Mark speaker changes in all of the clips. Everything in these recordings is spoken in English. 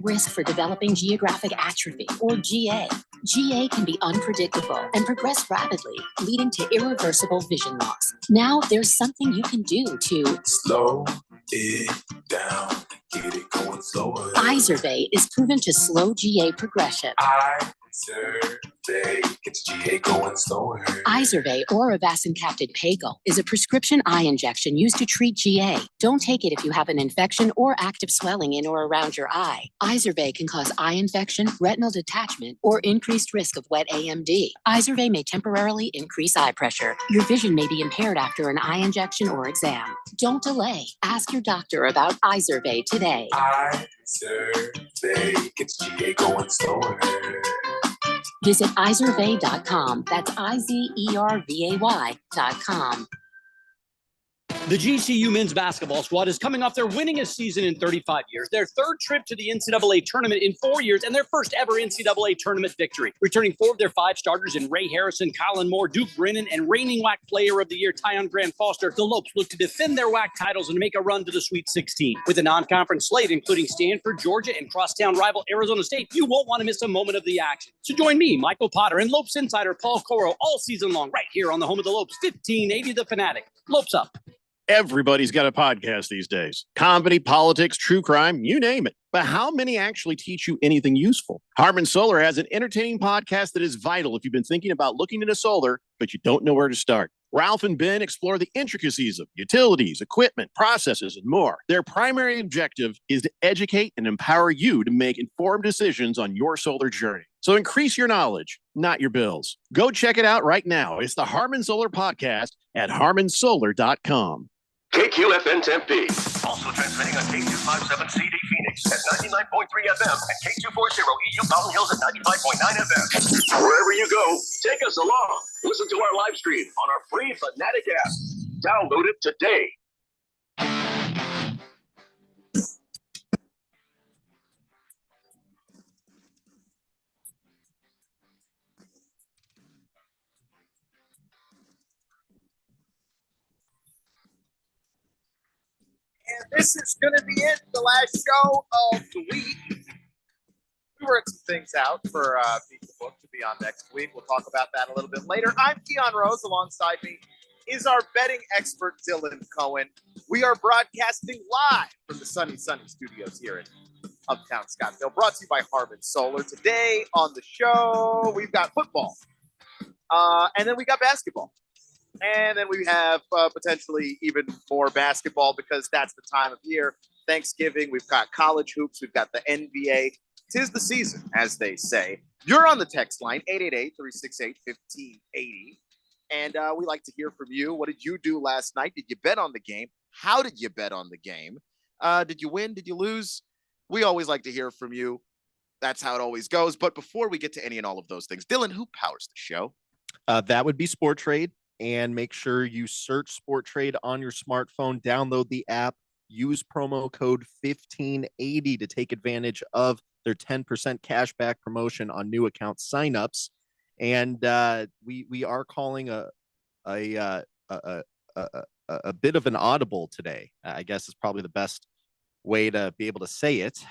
Speaker 1: risk for developing geographic atrophy, or GA. GA can be unpredictable and progress rapidly, leading to irreversible vision loss. Now there's something you can do to
Speaker 2: slow it down, get it going slower.
Speaker 1: Izervay is proven to slow GA progression.
Speaker 2: Izervay gets GA going slower.
Speaker 1: Izervay or avacincaptad pegol is a prescription eye injection used to treat GA. Don't take it if you have an infection or active swelling in or around your eye. Izervay can cause eye infection, retinal detachment, or increased risk of wet AMD. Izervay may temporarily increase eye pressure. Your vision may be impaired after an eye injection or exam. Don't delay. Ask your doctor about Izervay today.
Speaker 2: Izervay gets GA going slower.
Speaker 1: Visit Izervay.com. That's IZERVAY.com.
Speaker 3: The GCU men's basketball squad is coming off their winningest season in 35 years, their third trip to the NCAA tournament in 4 years, and their first ever NCAA tournament victory. Returning 4 of their 5 starters in Ray Harrison, Colin Moore, Duke Brennan, and reigning WAC Player of the Year Tyon Grant Foster, the Lopes look to defend their WAC titles and make a run to the Sweet 16. With a non-conference slate including Stanford, Georgia, and crosstown rival Arizona State, you won't want to miss a moment of the action. So join me, Michael Potter, and Lopes insider Paul Coro all season long right here on the home of the Lopes, 1580 The Fanatic. Lopes up.
Speaker 4: Everybody's got a podcast these days. Comedy, politics, true crime, you name it. But how many actually teach you anything useful? Harman Solar has an entertaining podcast that is vital if you've been thinking about looking into solar, but you don't know where to start. Ralph and Ben explore the intricacies of utilities, equipment, processes, and more. Their primary objective is to educate and empower you to make informed decisions on your solar journey. So increase your knowledge, not your bills. Go check it out right now. It's the Harman Solar Podcast at harmansolar.com.
Speaker 5: KQFN Tempe. Also transmitting on K257CD Phoenix at 99.3 FM and K240 EU Mountain Hills at 95.9 FM. Wherever you go, take us along. Listen to our live stream on our free Fanatic app. Download it today.
Speaker 6: And this is going to be it, the last show of the week. We worked some things out for Beat the Book to be on next week. We'll talk about that a little bit later. I'm Keon Rose. Alongside me is our betting expert, Dylan Cohen. We are broadcasting live from the Sunny Studios here in Uptown Scottsdale, brought to you by Harman Solar. Today on the show, we've got football, and then we got basketball. And then we have potentially even more basketball because that's the time of year. Thanksgiving, we've got college hoops, we've got the NBA. 'Tis the season, as they say. You're on the text line, 888-368-1580. And we like to hear from you. What did you do last night? Did you bet on the game? How did you bet on the game? Did you win? Did you lose? We always like to hear from you. That's how it always goes. But before we get to any and all of those things, Dylan, who powers the show?
Speaker 7: That would be Sport Trade. And make sure you search Sport Trade on your smartphone, download the app, use promo code 1580 to take advantage of their 10% cashback promotion on new account signups. And we are calling a bit of an audible today. I guess is probably the best way to be able to say it.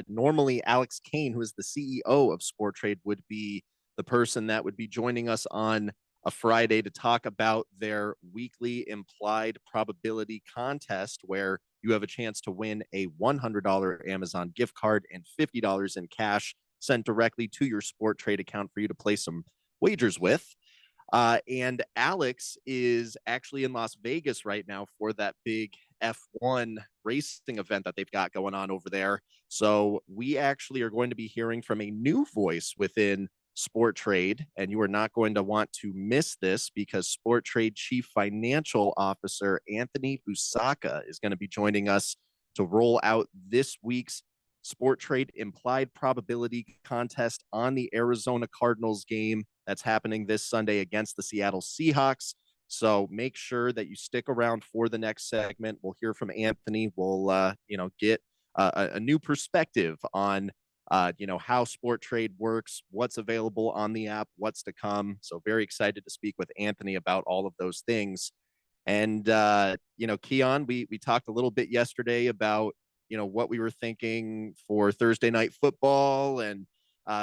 Speaker 7: Normally, Alex Kane, who is the CEO of Sport Trade, would be the person that would be joining us on a Friday to talk about their weekly implied probability contest, where you have a chance to win a $100 Amazon gift card and $50 in cash sent directly to your Sport Trade account for you to play some wagers with. And Alex is actually in Las Vegas right now for that big F1 racing event that they've got going on over there. So we actually are going to be hearing from a new voice within Sport Trade, and you are not going to want to miss this because Sport Trade Chief Financial Officer Anthony Fusaka is going to be joining us to roll out this week's Sport Trade implied probability contest on the Arizona Cardinals game that's happening this Sunday against the Seattle Seahawks. So make sure that you stick around for the next segment. We'll hear from Anthony. We'll get a new perspective on how Sport Trade works, what's available on the app, what's to come. So very excited to speak with Anthony about all of those things. And, Keon, we talked a little bit yesterday about what we were thinking for Thursday night football. And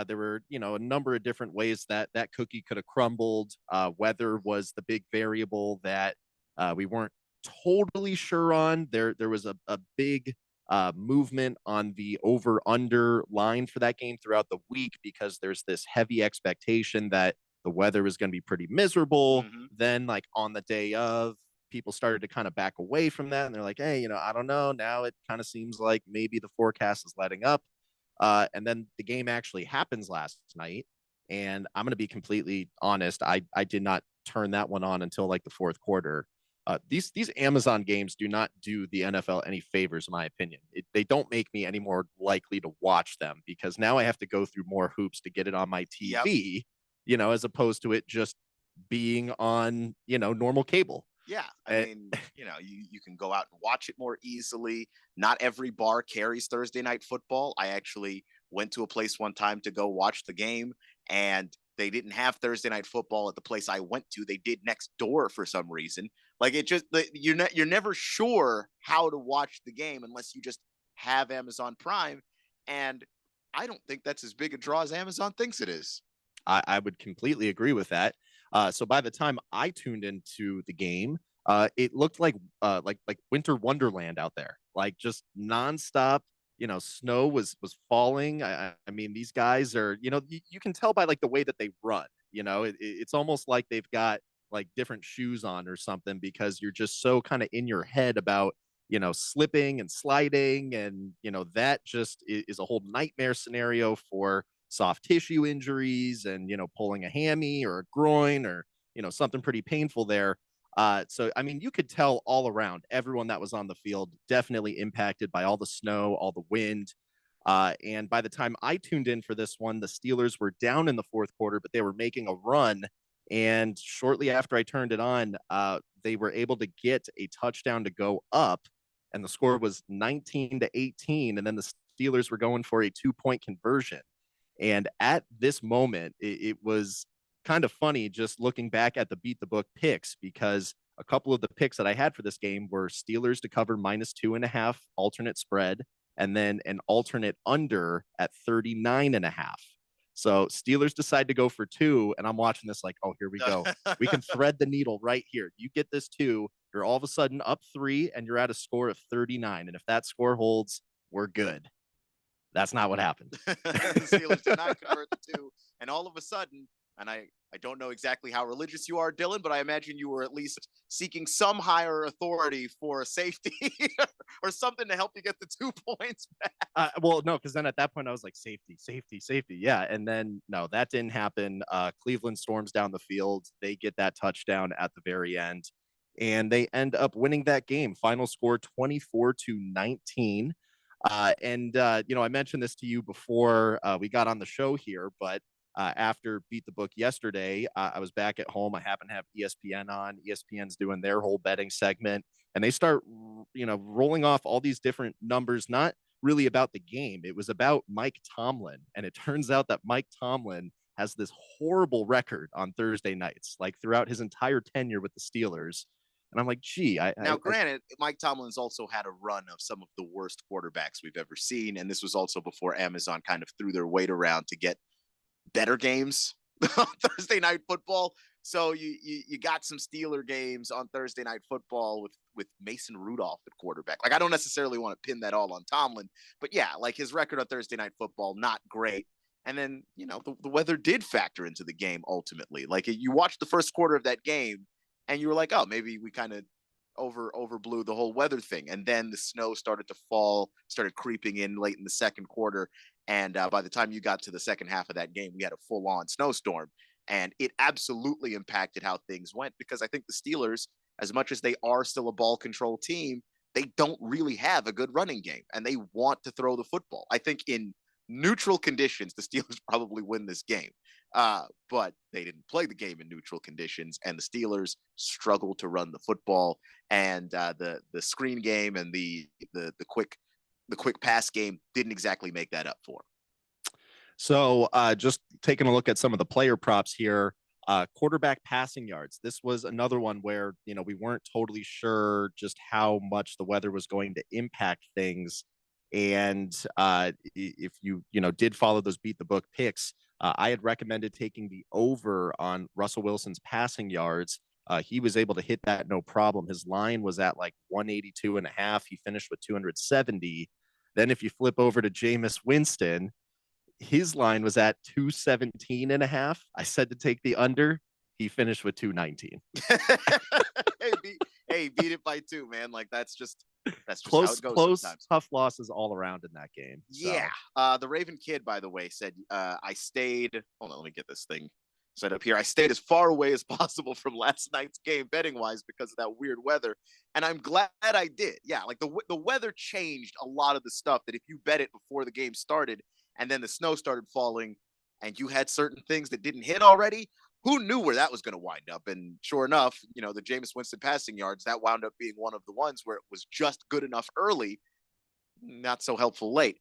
Speaker 7: there were, a number of different ways that cookie could have crumbled. Weather was the big variable that we weren't totally sure on. There was a big movement on the over-under line for that game throughout the week because there's this heavy expectation that the weather was going to be pretty miserable. Then, like, on the day of, people started to kind of back away from that, and they're like, hey, I don't know. Now it kind of seems like maybe the forecast is letting up. And then the game actually happens last night. And I'm going to be completely honest. I did not turn that one on until like the fourth quarter. These Amazon games do not do the NFL any favors, in my opinion. They don't make me any more likely to watch them because now I have to go through more hoops to get it on my TV, as opposed to it just being on, normal cable.
Speaker 8: Yeah, I mean, you can go out and watch it more easily. Not every bar carries Thursday night football. I actually went to a place one time to go watch the game, and they didn't have Thursday night football at the place I went to. They did next door for some reason. Like, it just, you're never sure how to watch the game unless you just have Amazon Prime. And I don't think that's as big a draw as Amazon thinks it is.
Speaker 7: I would completely agree with that. So by the time I tuned into the game, it looked like winter wonderland out there, like just nonstop. Snow was falling. I mean, these guys are, you can tell by like the way that they run. It's almost like they've got like different shoes on or something because you're just so kind of in your head about slipping and sliding, and that just is a whole nightmare scenario for soft tissue injuries and pulling a hammy or a groin or something pretty painful there. So I mean, you could tell all around everyone that was on the field definitely impacted by all the snow, all the wind. And by the time I tuned in for this one, the Steelers were down in the fourth quarter, but they were making a run. And shortly after I turned it on, they were able to get a touchdown to go up, and the score was 19-18. And then the Steelers were going for a 2-point conversion. And at this moment, it was kind of funny just looking back at the Beat the Book picks, because a couple of the picks that I had for this game were Steelers to cover -2.5 alternate spread, and then an alternate under at 39.5. So Steelers decide to go for 2, and I'm watching this like, oh, here we go. We can thread the needle right here. You get this 2, you're all of a sudden up 3, and you're at a score of 39. And if that score holds, we're good. That's not what happened.
Speaker 8: The Steelers did not convert the 2, and all of a sudden, and I don't know exactly how religious you are, Dylan, but I imagine you were at least seeking some higher authority for a safety or something to help you get the 2 points back.
Speaker 7: Well, no, because then at that point I was like, safety. Yeah. And then, no, that didn't happen. Cleveland storms down the field. They get that touchdown at the very end, and they end up winning that game. Final score 24-19. I mentioned this to you before we got on the show here, but after Beat the Book yesterday, I was back at home. I happen to have ESPN on. ESPN's doing their whole betting segment, and they start, rolling off all these different numbers, not really about the game. It was about Mike Tomlin, and it turns out that Mike Tomlin has this horrible record on Thursday nights, like throughout his entire tenure with the Steelers. And I'm like, gee.
Speaker 8: Granted, Mike Tomlin's also had a run of some of the worst quarterbacks we've ever seen, and this was also before Amazon kind of threw their weight around to get better games on Thursday night football. So you got some Steeler games on Thursday night football with Mason Rudolph at quarterback. Like, I don't necessarily want to pin that all on Tomlin, but yeah, like his record on Thursday night football, not great. And then, the weather did factor into the game ultimately. Like, you watched the first quarter of that game and you were like, oh, maybe we kind of overblew the whole weather thing. And then the snow started to fall, started creeping in late in the second quarter. And by the time you got to the second half of that game, we had a full-on snowstorm. And it absolutely impacted how things went, because I think the Steelers, as much as they are still a ball control team, they don't really have a good running game, and they want to throw the football. I think in neutral conditions, the Steelers probably win this game. But they didn't play the game in neutral conditions, and the Steelers struggled to run the football. And the screen game and the quick pass game didn't exactly make that up for.
Speaker 7: So just taking a look at some of the player props here, quarterback passing yards. This was another one where, we weren't totally sure just how much the weather was going to impact things. And if you did follow those beat the book picks, I had recommended taking the over on Russell Wilson's passing yards. He was able to hit that no problem. His line was at like 182.5. He finished with 270. Then if you flip over to Jameis Winston, his line was at 217.5. I said to take the under. He finished with 219.
Speaker 8: Beat it by 2, man. Like that's just
Speaker 7: close,
Speaker 8: how it goes
Speaker 7: close,
Speaker 8: sometimes.
Speaker 7: tough losses all around in that game.
Speaker 8: Yeah. The Raven Kid, by the way, said I stayed. Hold on, let me get this thing set up here. I stayed as far away as possible from last night's game betting wise because of that weird weather, and I'm glad I did. Yeah, like the weather changed a lot of the stuff that if you bet it before the game started and then the snow started falling and you had certain things that didn't hit already, who knew where that was going to wind up? And sure enough, the Jameis Winston passing yards, that wound up being one of the ones where it was just good enough early, not so helpful late.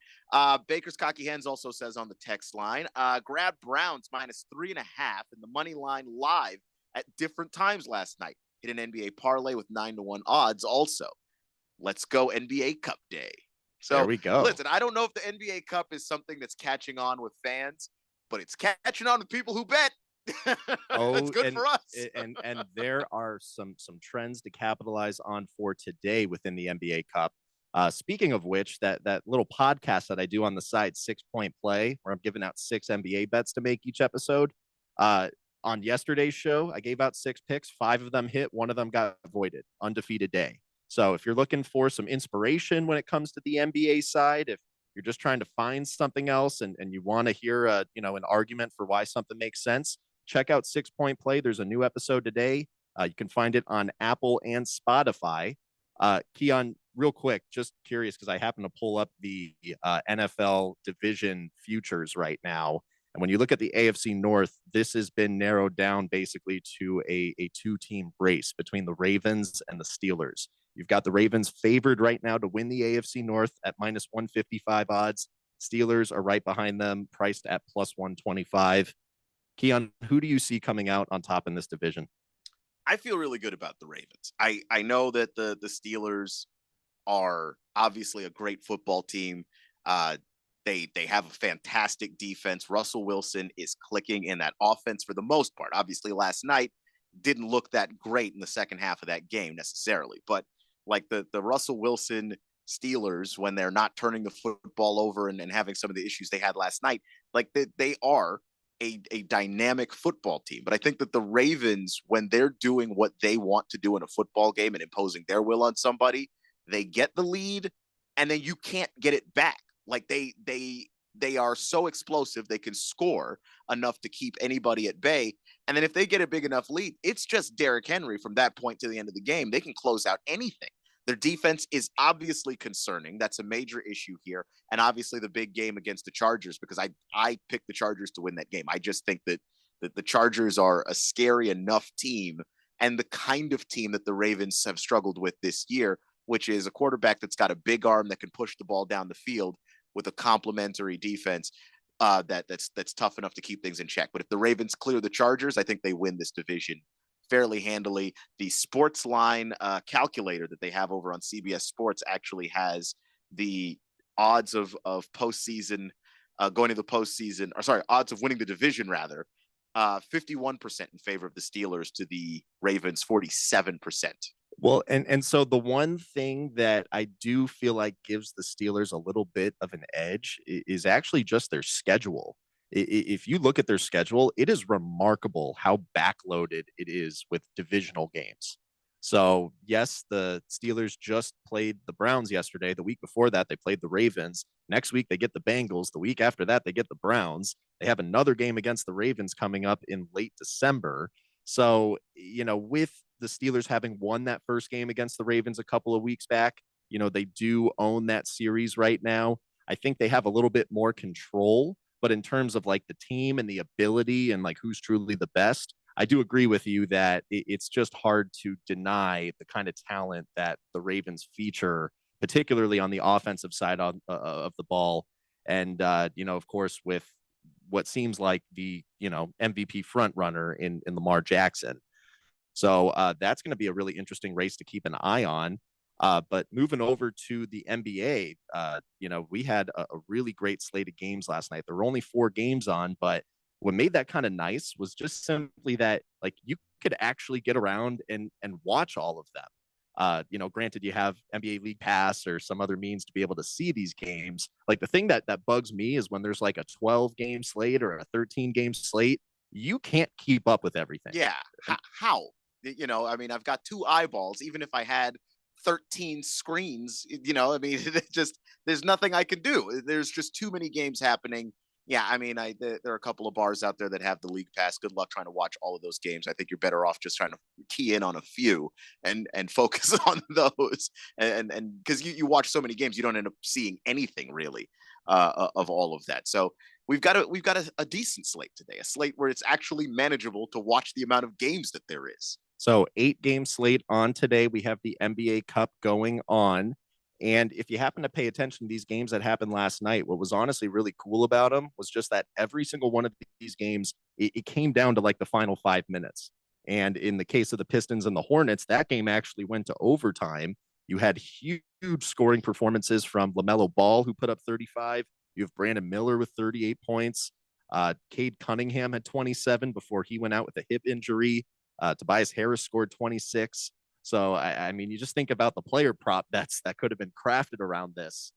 Speaker 8: Baker's Cocky Hens also says on the text line, grab Browns -3.5 in the money line live at different times last night. Hit an NBA parlay with 9-1 odds also. Let's go NBA Cup Day. So
Speaker 7: there we go.
Speaker 8: Listen, I don't know if the NBA Cup is something that's catching on with fans, but it's catching on with people who bet. That's good for us.
Speaker 7: and there are some trends to capitalize on for today within the NBA Cup. Speaking of which, that little podcast that I do on the side, 6 Point Play, where I'm giving out 6 NBA bets to make each episode. On yesterday's show, I gave out 6 picks. 5 of them hit. 1 of them got voided. Undefeated day. So if you're looking for some inspiration when it comes to the NBA side, if you're just trying to find something else and you want to hear an argument for why something makes sense, check out 6 Point Play. There's a new episode today. You can find it on Apple and Spotify. Keon, real quick, just curious because I happen to pull up the NFL division futures right now. And when you look at the AFC North, this has been narrowed down basically to a 2-team race between the Ravens and the Steelers. You've got the Ravens favored right now to win the AFC North at -155 odds. Steelers are right behind them, priced at +125. Keon, who do you see coming out on top in this division?
Speaker 8: I feel really good about the Ravens. I know that the Steelers are obviously a great football team. They have a fantastic defense. Russell Wilson is clicking in that offense for the most part. Obviously, last night didn't look that great in the second half of that game necessarily, but like the Russell Wilson Steelers, when they're not turning the football over and having some of the issues they had last night, like they are a dynamic football team. But I think that the Ravens, when they're doing what they want to do in a football game and imposing their will on somebody, they get the lead and then you can't get it back. Like they are so explosive, they can score enough to keep anybody at bay. And then if they get a big enough lead, it's just Derrick Henry from that point to the end of the game. They can close out anything. Their defense is obviously concerning. That's a major issue here. And obviously the big game against the Chargers, because I picked the Chargers to win that game. I just think that the Chargers are a scary enough team and the kind of team that the Ravens have struggled with this year, which is a quarterback that's got a big arm that can push the ball down the field with a complementary defense that's tough enough to keep things in check. But if the Ravens clear the Chargers, I think they win this division fairly handily. The sports line calculator that they have over on CBS Sports actually has the odds of postseason going to the postseason, or sorry, odds of winning the division rather, 51% in favor of the Steelers to the Ravens 47%.
Speaker 7: Well, and so the one thing that I do feel like gives the Steelers a little bit of an edge is actually just their schedule. If you look at their schedule, it is remarkable how backloaded it is with divisional games. So yes, the Steelers just played the Browns yesterday. The week before that, they played the Ravens. Next week, they get the Bengals. The week after that, they get the Browns. They have another game against the Ravens coming up in late December. So, with the Steelers having won that first game against the Ravens a couple of weeks back, they do own that series right now. I think they have a little bit more control, but in terms of like the team and the ability and like who's truly the best, I do agree with you that it's just hard to deny the kind of talent that the Ravens feature, particularly on the offensive side of the ball. And, of course, with what seems like the, MVP front runner in Lamar Jackson. So that's going to be a really interesting race to keep an eye on. But moving over to the NBA, we had a really great slate of games last night. There were only 4 games on, but what made that kind of nice was just simply that like you could actually get around and watch all of them. Granted, you have NBA League Pass or some other means to be able to see these games. Like the thing that bugs me is when there's like a 12 game slate or a 13 game slate, you can't keep up with everything.
Speaker 8: Yeah. How? I mean, I've got 2 eyeballs. Even if I had 13 screens, there's nothing I can do. There's just too many games happening. Yeah, I mean, there are a couple of bars out there that have the league pass. Good luck trying to watch all of those games. I think you're better off just trying to key in on a few and focus on those. And because you watch so many games, you don't end up seeing anything really of all of that. So we've got a decent slate today, a slate where it's actually manageable to watch the amount of games that there is.
Speaker 7: So 8 game slate on today. We have the NBA Cup going on. And if you happen to pay attention to these games that happened last night, what was honestly really cool about them was just that every single one of these games, it came down to like the final 5 minutes. And in the case of the Pistons and the Hornets, that game actually went to overtime. You had huge scoring performances from LaMelo Ball, who put up 35. You have Brandon Miller with 38 points. Cade Cunningham had 27 before he went out with a hip injury. Tobias Harris scored 26. So, I mean, you just think about the player prop bets that could have been crafted around this.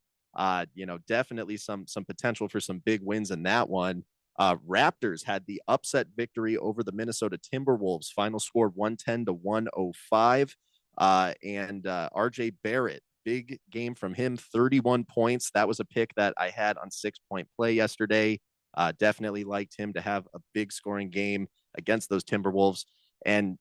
Speaker 7: Definitely some potential for some big wins in that one. Raptors had the upset victory over the Minnesota Timberwolves. Final score 110-105. And RJ Barrett, big game from him, 31 points. That was a pick that I had on 6-point play yesterday. Definitely liked him to have a big scoring game against those Timberwolves. And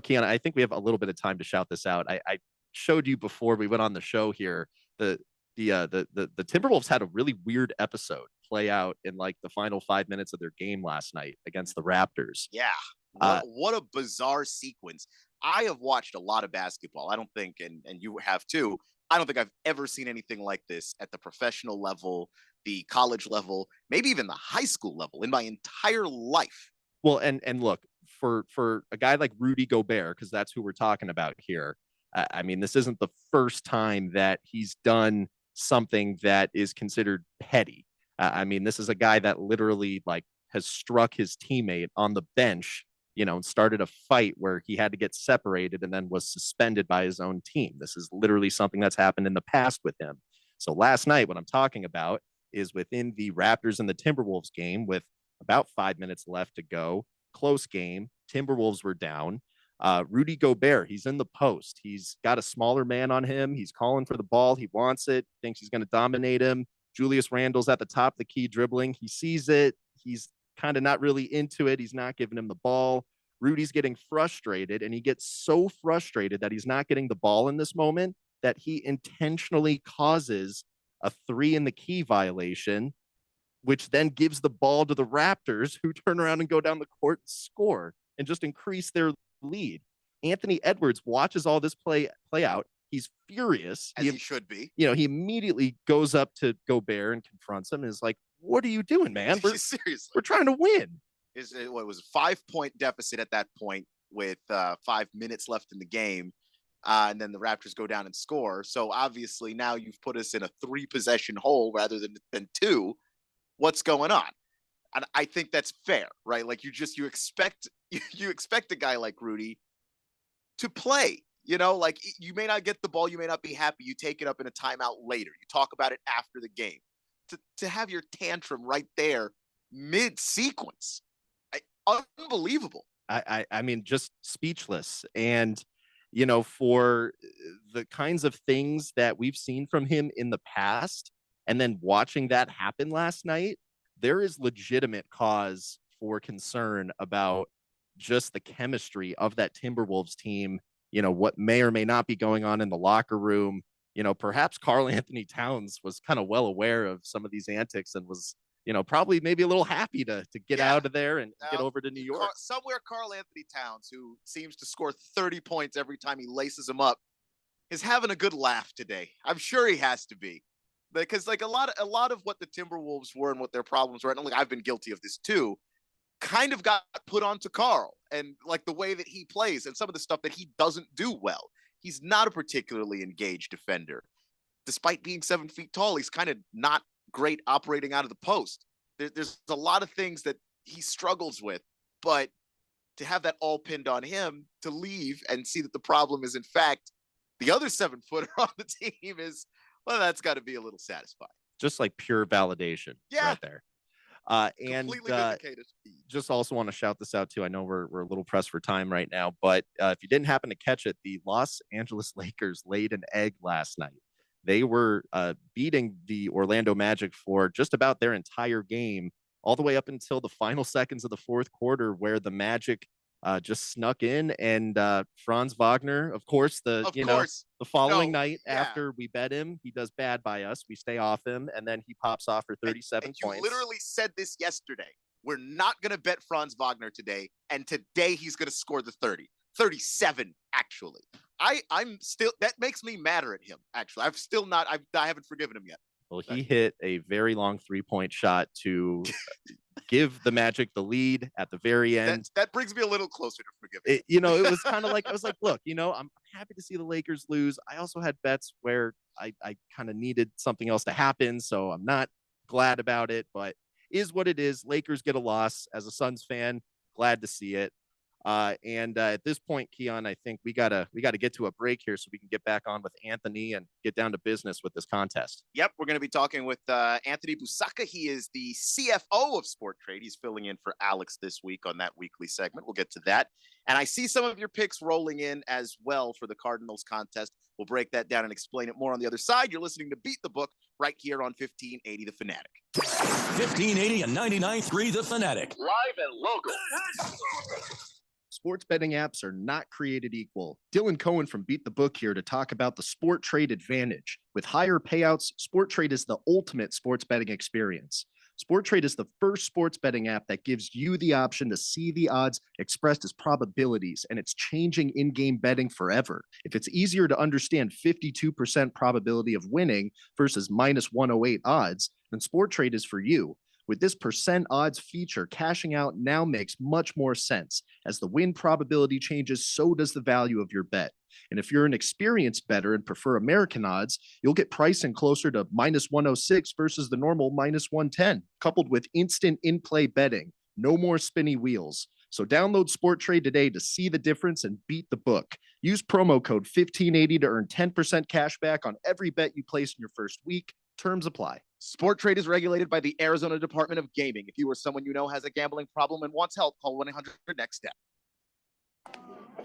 Speaker 7: Keon, I think we have a little bit of time to shout this out. I showed you before we went on the show here. The Timberwolves had a really weird episode play out in like the final 5 minutes of their game last night against the Raptors.
Speaker 8: Yeah. What a bizarre sequence. I have watched a lot of basketball. I don't think, and you have too, I don't think I've ever seen anything like this at the professional level, the college level, maybe even the high school level in my entire life.
Speaker 7: Well, and look, for a guy like Rudy Gobert, because that's who we're talking about here. I mean, this isn't the first time that he's done something that is considered petty. I mean, this is a guy that literally like has struck his teammate on the bench, and started a fight where he had to get separated and then was suspended by his own team. This is literally something that's happened in the past with him. So last night, what I'm talking about is within the Raptors and the Timberwolves game with about 5 minutes left to go. Close game. Timberwolves were down. Rudy Gobert, he's in the post. He's got a smaller man on him. He's calling for the ball. He wants it, thinks he's going to dominate him. Julius Randle's at the top of the key dribbling. He sees it. He's kind of not really into it. He's not giving him the ball. Rudy's getting frustrated, and he gets so frustrated that he's not getting the ball in this moment that he intentionally causes a 3 in the key violation, which then gives the ball to the Raptors, who turn around and go down the court and score and just increase their lead. Anthony Edwards watches all this play out. He's furious.
Speaker 8: As he should be.
Speaker 7: He immediately goes up to Gobert and confronts him and is like, "What are you doing, man?
Speaker 8: Seriously.
Speaker 7: We're trying to win."
Speaker 8: It was a 5-point deficit at that point with 5 minutes left in the game. And then the Raptors go down and score. So obviously now you've put us in a 3-possession hole rather than 2. What's going on? And I think that's fair, right? Like you expect a guy like Rudy to play, like you may not get the ball. You may not be happy. You take it up in a timeout later. You talk about it after the game. To have your tantrum right there mid sequence, unbelievable.
Speaker 7: I mean, just speechless. And, for the kinds of things that we've seen from him in the past, and then watching that happen last night, there is legitimate cause for concern about just the chemistry of that Timberwolves team. What may or may not be going on in the locker room. Perhaps Karl Anthony Towns was kind of well aware of some of these antics and was, probably maybe a little happy to get out of there and get over to New York.
Speaker 8: Somewhere Karl Anthony Towns, who seems to score 30 points every time he laces them up, is having a good laugh today. I'm sure he has to be. Because like a lot of what the Timberwolves were and what their problems were, and like I've been guilty of this too, kind of got put onto Karl and like the way that he plays and some of the stuff that he doesn't do well. he's not a particularly engaged defender. Despite being 7 feet tall, he's kind of not great operating out of the post. There's a lot of things that he struggles with, but to have that all pinned on him, to leave and see that the problem is in fact the other 7-footer on the team is, well, that's got to be a little satisfying.
Speaker 7: Just like pure validation right there. And
Speaker 8: Completely vindicated.
Speaker 7: just also want to shout this out too. I know we're a little pressed for time right now, but if you didn't happen to catch it, the Los Angeles Lakers laid an egg last night. They were beating the Orlando Magic for just about their entire game, all the way up until the final seconds of the fourth quarter, where the Magic just snuck in, and Franz Wagner, of course, the following night after we bet him, he does bad by us. We stay off him, and then he pops off for 37 points.
Speaker 8: You literally said this yesterday. We're not going to bet Franz Wagner today, and today he's going to score the 37, actually. I'm still, that makes me madder at him, actually. I haven't forgiven him yet.
Speaker 7: Well, he hit a very long 3-point shot to give the Magic the lead at the very end.
Speaker 8: That brings me a little closer to forgiving.
Speaker 7: It was kind of like, I was like, look, I'm happy to see the Lakers lose. I also had bets where I kind of needed something else to happen, so I'm not glad about it, but is what it is. Lakers get a loss. As a Suns fan, glad to see it. And at this point, Keon, I think we gotta get to a break here so we can get back on with Anthony and get down to business with this contest.
Speaker 8: Yep, we're going to be talking with Anthony Busacca. He is the CFO of Sport Trade. He's filling in for Alex this week on that weekly segment. We'll get to that. And I see some of your picks rolling in as well for the Cardinals contest. We'll break that down and explain it more on the other side. You're listening to Beat the Book right here on 1580 The Fanatic.
Speaker 9: 1580 and 99.3 The Fanatic.
Speaker 5: Live and local.
Speaker 7: Sports betting apps are not created equal. Dylan Cohen from Beat the Book here to talk about the Sport Trade advantage. With higher payouts, Sport Trade is the ultimate sports betting experience. Sport Trade is the first sports betting app that gives you the option to see the odds expressed as probabilities, and it's changing in-game betting forever. If it's easier to understand 52% probability of winning versus minus 108 odds, then Sport Trade is for you. With this percent odds feature, cashing out now makes much more sense. As the win probability changes, so does the value of your bet. And if you're an experienced bettor and prefer American odds, you'll get pricing closer to minus 106 versus the normal minus 110, coupled with instant in-play betting. No more spinny wheels. So download Sport Trade today to see the difference and beat the book. Use promo code 1580 to earn 10% cash back on every bet you place in your first week. Terms apply.
Speaker 8: Sport Trade is regulated by the Arizona Department of Gaming. If you or someone you know has a gambling problem and wants help, call 1-800-NEXT-STEP.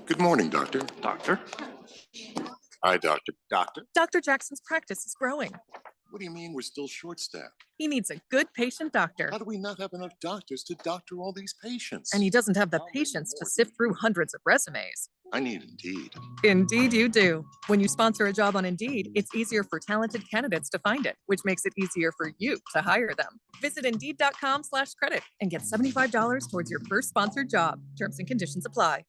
Speaker 2: Good morning, Doctor.
Speaker 8: Doctor?
Speaker 2: Hi, Doctor.
Speaker 8: Doctor?
Speaker 10: Dr. Jackson's practice is growing.
Speaker 2: What do you mean we're still short-staffed?
Speaker 10: He needs a good patient doctor.
Speaker 2: How do we not have enough doctors to doctor all these patients?
Speaker 10: And he doesn't have the patience to sift through hundreds of resumes.
Speaker 2: I need Indeed.
Speaker 10: Indeed you do. When you sponsor a job on Indeed, it's easier for talented candidates to find it, which makes it easier for you to hire them. Visit Indeed.com/credit and get $75 towards your first sponsored job. Terms and conditions apply.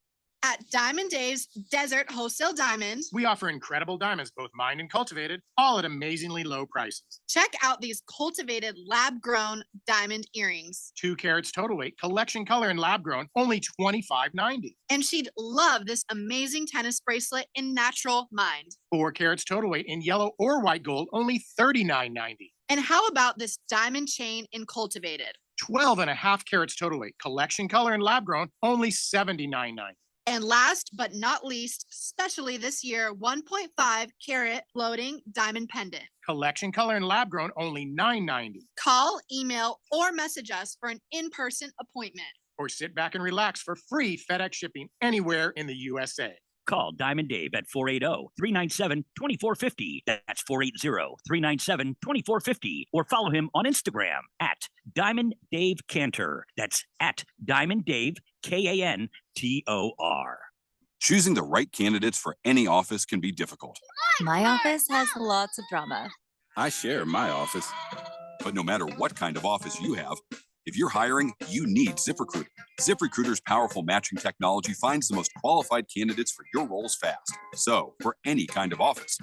Speaker 11: At Diamond Dave's Desert Wholesale Diamond,
Speaker 12: we offer incredible diamonds, both mined and cultivated, all at amazingly low prices.
Speaker 11: Check out these cultivated lab-grown diamond earrings.
Speaker 12: 2 carats total weight, collection color and lab-grown, only $25.90.
Speaker 11: And she'd love this amazing tennis bracelet in natural mined.
Speaker 12: 4 carats total weight in yellow or white gold, only $39.90.
Speaker 11: And how about this diamond chain in cultivated?
Speaker 12: 12.5 carats total weight, collection color and lab-grown, only $79.90.
Speaker 11: And last but not least, especially this year, 1.5 carat floating diamond pendant.
Speaker 12: Collection color and lab grown, only $9.90.
Speaker 11: Call, email, or message us for an in-person appointment.
Speaker 12: Or sit back and relax for free FedEx shipping anywhere in the USA.
Speaker 9: Call Diamond Dave at 480-397-2450. That's 480-397-2450. Or follow him on Instagram at Diamond Dave Cantor. That's at Diamond Dave, Kantor.
Speaker 13: Choosing the right candidates for any office can be difficult.
Speaker 14: My office has lots of drama.
Speaker 13: I share my office. But no matter what kind of office you have, if you're hiring, you need ZipRecruiter. ZipRecruiter's powerful matching technology finds the most qualified candidates for your roles fast. So, for any kind of office,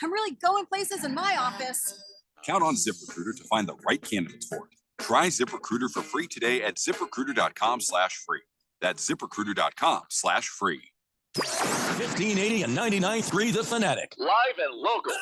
Speaker 14: I'm really going places in my office.
Speaker 13: count on ZipRecruiter to find the right candidates for it. Try ZipRecruiter for free today at ZipRecruiter.com/free. That's ZipRecruiter.com/free.
Speaker 15: 1580 and 99.3 The Fanatic.
Speaker 5: Live and local.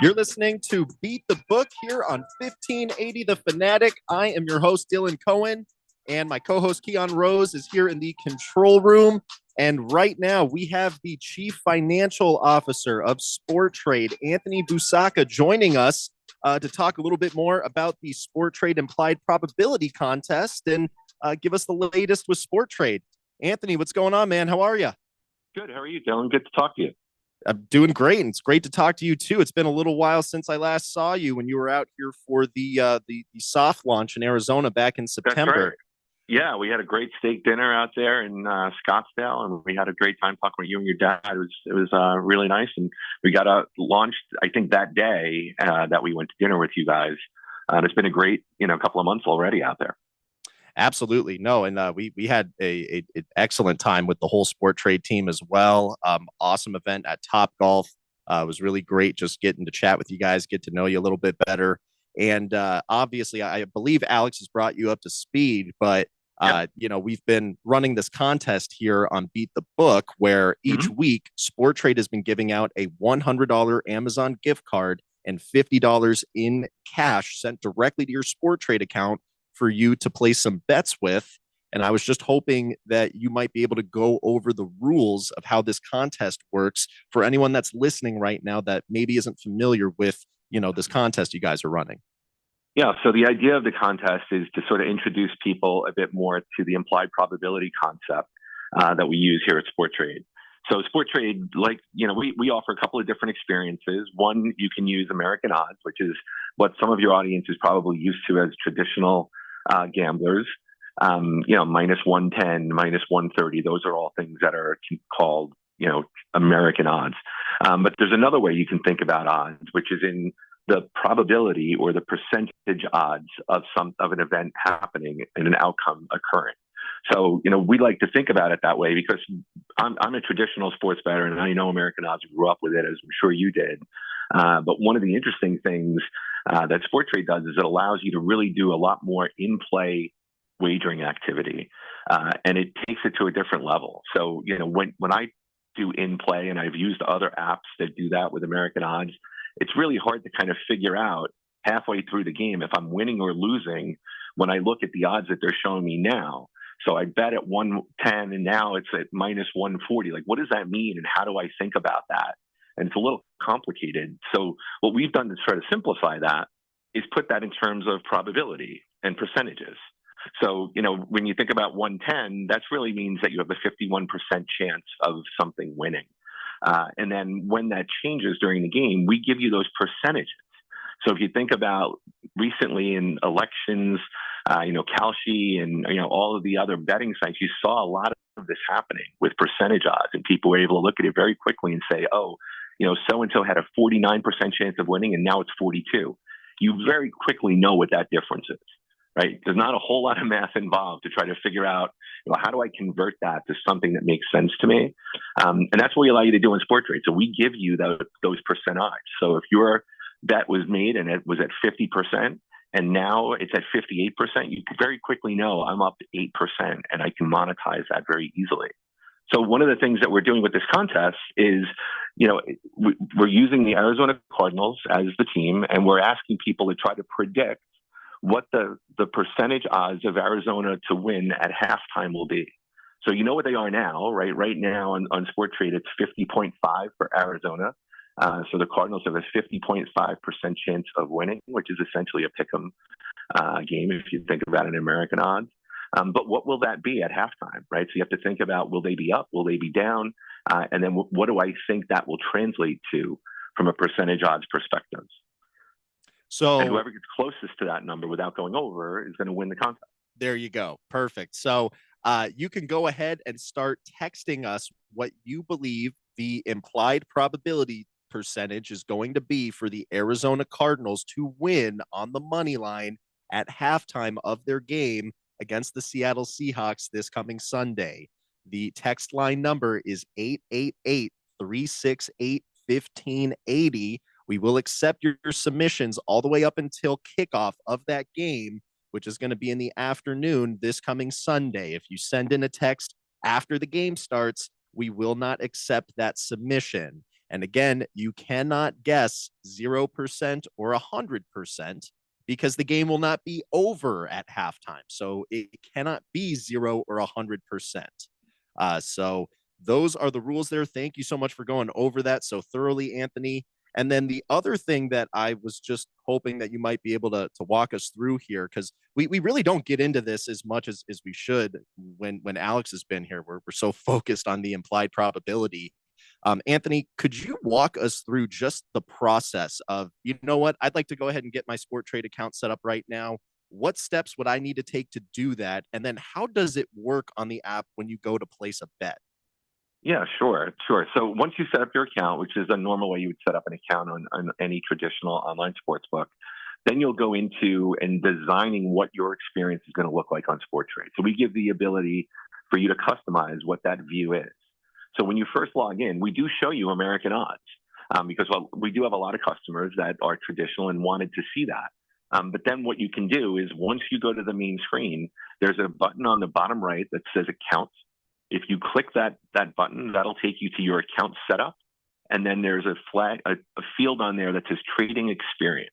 Speaker 7: You're listening to Beat the Book here on 1580 The Fanatic. I am your host, Dylan Cohen, and my co-host, Keon Rose, is here in the control room. And right now, we have the Chief Financial Officer of Sport Trade, Anthony Busacca, joining us to talk a little bit more about the Sport Trade Implied Probability Contest and give us the latest with Sport Trade. Anthony, what's going on, man? How are you?
Speaker 16: Good. How are you, Dylan? Good to talk to you.
Speaker 7: I'm doing great, and it's great to talk to you too. It's been a little while since I last saw you when you were out here for the soft launch in Arizona back in September.
Speaker 16: That's right. Yeah, we had a great steak dinner out there in Scottsdale, and we had a great time talking with you and your dad. It was really nice, and we got launched, I think, that day that we went to dinner with you guys. It's been a great, couple of months already out there.
Speaker 7: Absolutely. No. And we had an excellent time with the whole Sport Trade team as well. Awesome event at Top Golf. It was really great just getting to chat with you guys, get to know you a little bit better. And obviously, I believe Alex has brought you up to speed, but we've been running this contest here on Beat the Book, where each week Sport Trade has been giving out a $100 Amazon gift card and $50 in cash sent directly to your Sport Trade account for you to place some bets with. And I was just hoping that you might be able to go over the rules of how this contest works for anyone that's listening right now that maybe isn't familiar with, this contest you guys are running.
Speaker 16: Yeah. So the idea of the contest is to sort of introduce people a bit more to the implied probability concept that we use here at Sport Trade. So Sport Trade, we offer a couple of different experiences. One, you can use American Odds, which is what some of your audience is probably used to as traditional gamblers. Minus 110, minus 130. Those are all things that are called, American odds. But there's another way you can think about odds, which is in the probability or the percentage odds of an event happening and an outcome occurring. So, we like to think about it that way because I'm a traditional sports bettor and I know American odds, grew up with it, as I'm sure you did. But one of the interesting things that Sport Trade does is it allows you to really do a lot more in-play wagering activity, and it takes it to a different level. So, when I do in-play, and I've used other apps that do that with American Odds, it's really hard to kind of figure out halfway through the game if I'm winning or losing when I look at the odds that they're showing me now. So I bet at 110 and now it's at minus 140. Like, what does that mean? And how do I think about that? And it's a little complicated. So what we've done to try to simplify that is put that in terms of probability and percentages. So, when you think about 110, that really means that you have a 51% chance of something winning. And then when that changes during the game, we give you those percentages. So if you think about recently in elections, Kalshi and, all of the other betting sites, you saw a lot of this happening with percentage odds, and people were able to look at it very quickly and say, oh, so-and-so had a 49% chance of winning and now it's 42. You very quickly know what that difference is, right? There's not a whole lot of math involved to try to figure out, how do I convert that to something that makes sense to me? And that's what we allow you to do in Sport Trade. So we give you those percent odds. So if your bet was made and it was at 50%, and now it's at 58%, you very quickly know I'm up to 8% and I can monetize that very easily. So one of the things that we're doing with this contest is, we're using the Arizona Cardinals as the team, and we're asking people to try to predict what the percentage odds of Arizona to win at halftime will be. So you know what they are now, right? Right now on Sport Trade, it's 50.5 for Arizona. So the Cardinals have a 50.5% chance of winning, which is essentially a pick'em game if you think about it in American odds. But what will that be at halftime, right? So you have to think about, will they be up? Will they be down? And then what do I think that will translate to from a percentage odds perspective?
Speaker 7: So
Speaker 16: and whoever gets closest to that number without going over is going to win the contest.
Speaker 7: There you go. Perfect. So you can go ahead and start texting us what you believe the implied probability percentage is going to be for the Arizona Cardinals to win on the money line at halftime of their game against the Seattle Seahawks this coming Sunday. The text line number is 888-368-1580. We will accept your submissions all the way up until kickoff of that game, which is going to be in the afternoon this coming Sunday. If you send in a text after the game starts, we will not accept that submission. And again, you cannot guess 0% or 100% because the game will not be over at halftime. So it cannot be 0 or 100%. So those are the rules there. Thank you so much for going over that so thoroughly, Anthony. And then the other thing that I was just hoping that you might be able to walk us through here, because we really don't get into this as much as we should when Alex has been here. We're so focused on the implied probability. Anthony, could you walk us through just the process of, you know what, I'd like to go ahead and get my Sporttrade account set up right now. What steps would I need to take to do that? And then how does it work on the app when you go to place a bet?
Speaker 16: Yeah, sure. So once you set up your account, which is a normal way you would set up an account on any traditional online sportsbook, then you'll go into and designing what your experience is going to look like on Sporttrade. So we give the ability for you to customize what that view is. So when you first log in, we do show you American odds because we do have a lot of customers that are traditional and wanted to see that. But then what you can do is once you go to the main screen, there's a button on the bottom right that says accounts. If you click that button, that'll take you to your account setup. And then there's a field on there that says trading experience.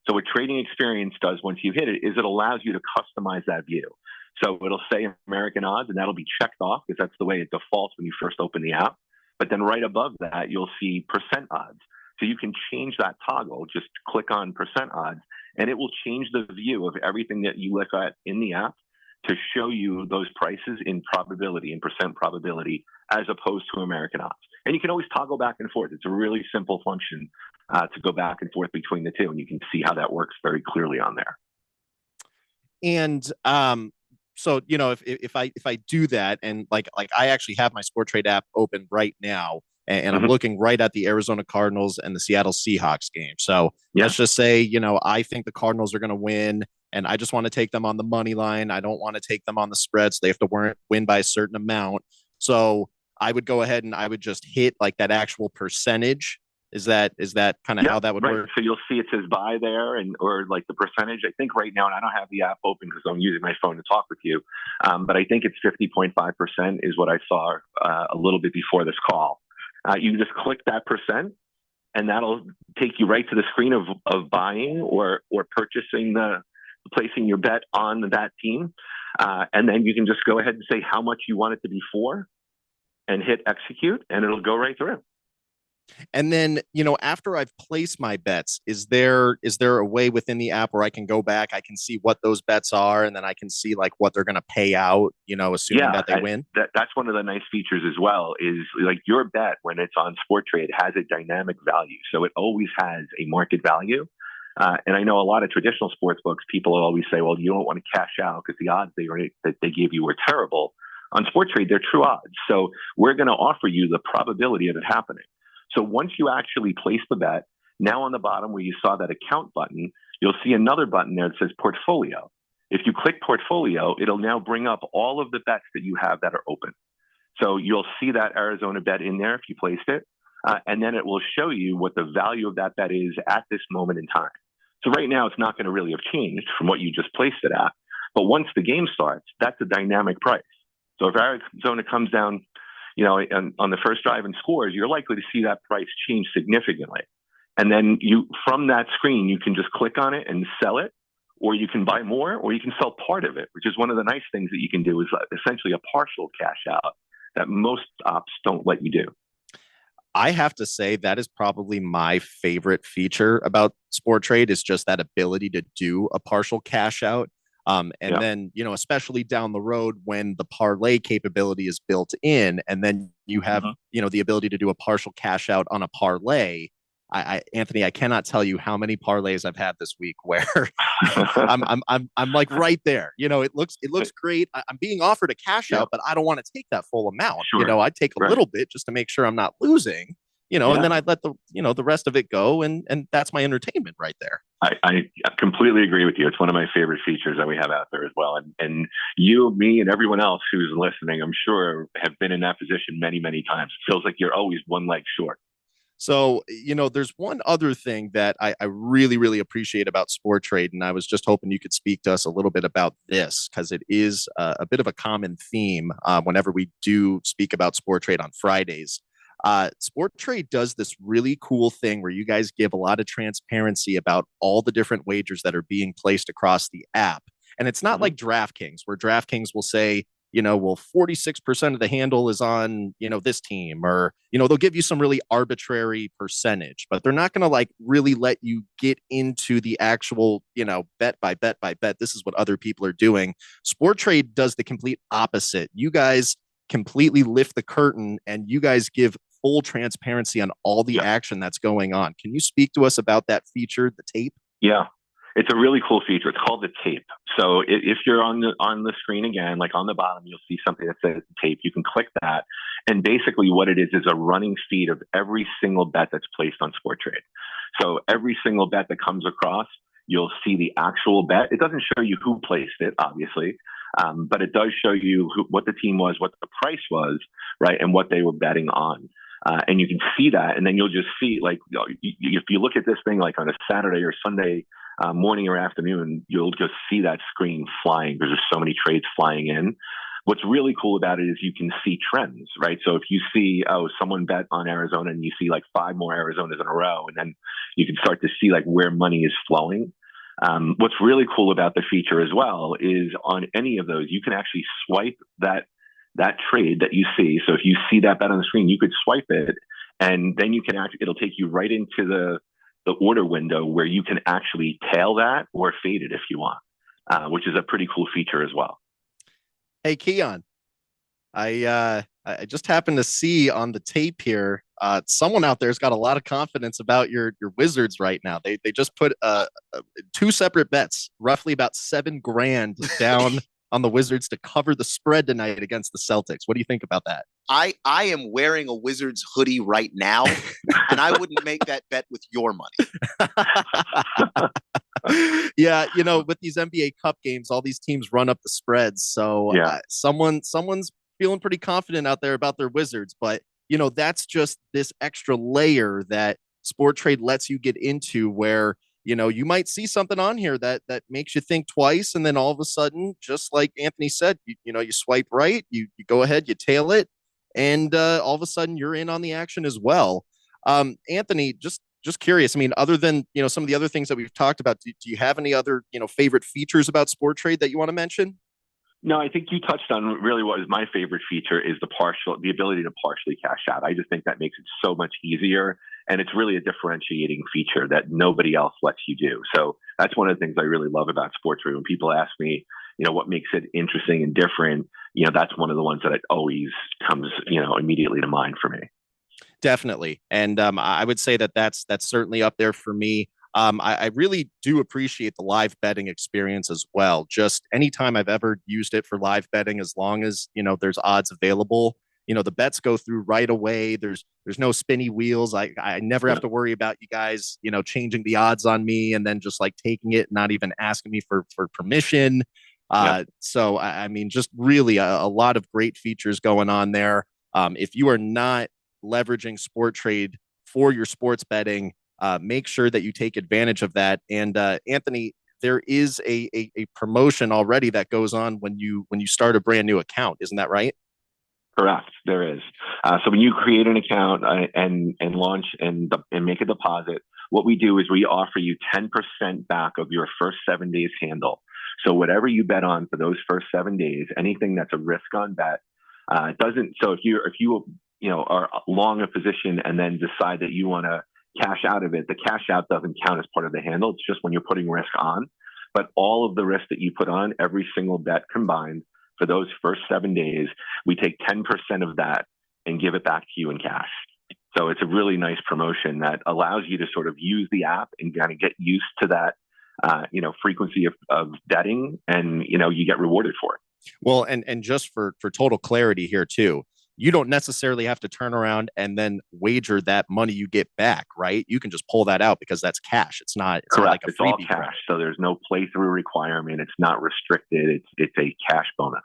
Speaker 16: So what trading experience does once you hit it is it allows you to customize that view. So it'll say American odds, and that'll be checked off because that's the way it defaults when you first open the app. But then right above that, you'll see percent odds. So you can change that toggle, just click on percent odds, and it will change the view of everything that you look at in the app to show you those prices in probability, in percent probability, as opposed to American odds. And you can always toggle back and forth. It's a really simple function to go back and forth between the two, and you can see how that works very clearly on there.
Speaker 7: And so, you know, if I do that, and like I actually have my Sporttrade app open right now, and I'm looking right at the Arizona Cardinals and the Seattle Seahawks game. So let's just say, you know, I think the Cardinals are going to win, and I just want to take them on the money line. I don't want to take them on the spread, so they have to win by a certain amount. So I would go ahead and I would just hit like that actual percentage. Is that kind of how that would work?
Speaker 16: So you'll see it says buy there, or like the percentage. I think right now, and I don't have the app open because I'm using my phone to talk with you, but I think it's 50.5% is what I saw a little bit before this call. You just click that percent, and that'll take you right to the screen of buying or placing your bet on that team. And then you can just go ahead and say how much you want it to be for and hit execute, and it'll go right through.
Speaker 7: And then, you know, after I've placed my bets, is there a way within the app where I can go back, I can see what those bets are, and then I can see like what they're going to pay out, you know, assuming that they win?
Speaker 16: That's one of the nice features as well, is like your bet when it's on Sporttrade has a dynamic value. So it always has a market value. And I know a lot of traditional sports books, people always say, well, you don't want to cash out because the odds that they gave you were terrible. On Sporttrade, they're true odds. So we're going to offer you the probability of it happening. So once you actually place the bet, now on the bottom where you saw that account button, you'll see another button there that says portfolio. If you click portfolio, it'll now bring up all of the bets that you have that are open. So you'll see that Arizona bet in there if you placed it, and then it will show you what the value of that bet is at this moment in time. So right now, it's not going to really have changed from what you just placed it at. But once the game starts, that's a dynamic price. So if Arizona comes down, you know, on the first drive and scores, you're likely to see that price change significantly. And then from that screen, you can just click on it and sell it, or you can buy more, or you can sell part of it, which is one of the nice things that you can do, is essentially a partial cash out that most ops don't let you do.
Speaker 7: I have to say that is probably my favorite feature about Sporttrade, is just that ability to do a partial cash out. Then, you know, especially down the road when the parlay capability is built in, and then you have, you know, the ability to do a partial cash out on a parlay. Anthony, I cannot tell you how many parlays I've had this week where I'm like right there. You know, it looks great. I'm being offered a cash out, but I don't want to take that full amount. You know, I take a little bit just to make sure I'm not losing. and then I'd let the rest of it go. And that's my entertainment right there.
Speaker 16: I completely agree with you. It's one of my favorite features that we have out there as well. And you, me, and everyone else who's listening, I'm sure, have been in that position many, many times. It feels like you're always one leg short.
Speaker 7: So, there's one other thing that I really, really appreciate about Sporttrade, and I was just hoping you could speak to us a little bit about this, because it is a bit of a common theme whenever we do speak about Sporttrade on Fridays. Sporttrade does this really cool thing where you guys give a lot of transparency about all the different wagers that are being placed across the app. And it's not like DraftKings, where DraftKings will say, 46% of the handle is on, this team, or, they'll give you some really arbitrary percentage, but they're not going to really let you get into the actual, bet by bet by bet. This is what other people are doing. Sporttrade does the complete opposite. You guys completely lift the curtain and you guys give full transparency on all the action that's going on. Can you speak to us about that feature, the tape?
Speaker 16: Yeah, it's a really cool feature. It's called the tape. So if you're on the screen again, like on the bottom, you'll see something that says tape. You can click that. And basically what it is a running feed of every single bet that's placed on Sporttrade. So every single bet that comes across, you'll see the actual bet. It doesn't show you who placed it, obviously. But it does show you what the team was, what the price was, right, and what they were betting on. And you can see that, and then you'll just see, if you look at this thing like on a Saturday or Sunday morning or afternoon, you'll just see that screen flying because there's so many trades flying in. What's really cool about it is you can see trends, right? So if you see, someone bet on Arizona and you see 5 more Arizonas in a row, and then you can start to see where money is flowing. What's really cool about the feature as well is on any of those, you can actually swipe that trade that you see. So if you see that bet on the screen, you could swipe it, and then it'll take you right into the order window where you can actually tail that or fade it if you want, which is a pretty cool feature as well.
Speaker 7: Hey, Keon, I just happened to see on the tape here, someone out there's got a lot of confidence about your Wizards right now. They just put 2 separate bets, roughly about $7,000 down on the Wizards to cover the spread tonight against the Celtics. What do you think about that?
Speaker 8: I am wearing a Wizards hoodie right now, and I wouldn't make that bet with your money.
Speaker 7: Yeah, with these NBA Cup games, all these teams run up the spreads. So someone's feeling pretty confident out there about their Wizards, but that's just this extra layer that Sporttrade lets you get into, where you might see something on here that makes you think twice, and then all of a sudden, just like Anthony said, you swipe right, you go ahead, you tail it, and all of a sudden you're in on the action as well. Anthony, just curious. I mean, other than some of the other things that we've talked about, do you have any other favorite features about Sporttrade that you want to mention?
Speaker 16: No, I think you touched on really what is my favorite feature is the ability to partially cash out. I just think that makes it so much easier, and it's really a differentiating feature that nobody else lets you do. So that's one of the things I really love about Sporttrade. When people ask me, what makes it interesting and different, that's one of the ones that it always comes, immediately to mind for me.
Speaker 7: Definitely. And I would say that's certainly up there for me. I really do appreciate the live betting experience as well. Just anytime I've ever used it for live betting, as long as, there's odds available, the bets go through right away. There's no spinny wheels. I never have to worry about you guys, changing the odds on me and then just taking it, not even asking me for permission. So, I mean, just really a lot of great features going on there. If you are not leveraging Sporttrade for your sports betting, make sure that you take advantage of that. And Anthony, there is a promotion already that goes on when you start a brand new account. Isn't that right?
Speaker 16: Correct. There is. So when you create an account and launch and make a deposit, what we do is we offer you 10% back of your first 7 days handle. So whatever you bet on for those first 7 days, anything that's a risk on bet, doesn't. So if you are long a position and then decide that you want to cash out of it, the cash out doesn't count as part of the handle. It's just when you're putting risk on. But all of the risk that you put on, every single bet combined for those first 7 days, we take 10% of that and give it back to you in cash. So it's a really nice promotion that allows you to sort of use the app and kind of get used to that, frequency of betting, and, you get rewarded for it.
Speaker 7: Well, and just for total clarity here too, you don't necessarily have to turn around and then wager that money you get back, right? You can just pull that out because that's cash. It's not
Speaker 16: Correct.
Speaker 7: like a
Speaker 16: It's all
Speaker 7: freebie
Speaker 16: cash.
Speaker 7: credit.
Speaker 16: So there's no playthrough requirement. It's not restricted. It's a cash bonus.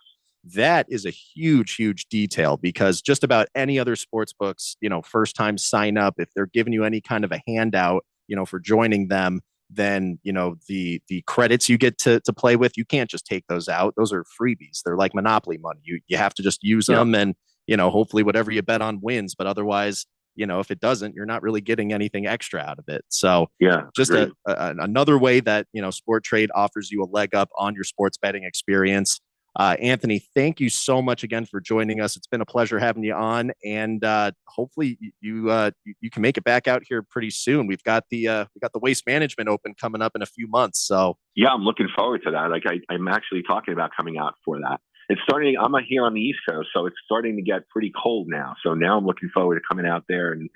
Speaker 7: That is a huge, huge detail because just about any other sports books, first time sign up, if they're giving you any kind of a handout, for joining them, then, the credits you get to play with, you can't just take those out. Those are freebies. They're like Monopoly money. You have to just use them and, hopefully whatever you bet on wins. But otherwise, if it doesn't, you're not really getting anything extra out of it. So just another way that, Sport Trade offers you a leg up on your sports betting experience. Anthony, thank you so much again for joining us. It's been a pleasure having you on, and hopefully you can make it back out here pretty soon. We've got the Waste Management Open coming up in a few months. So
Speaker 16: yeah, I'm looking forward to that. Like I'm actually talking about coming out for that. It's starting. I'm here on the East Coast, so it's starting to get pretty cold now. So now I'm looking forward to coming out there and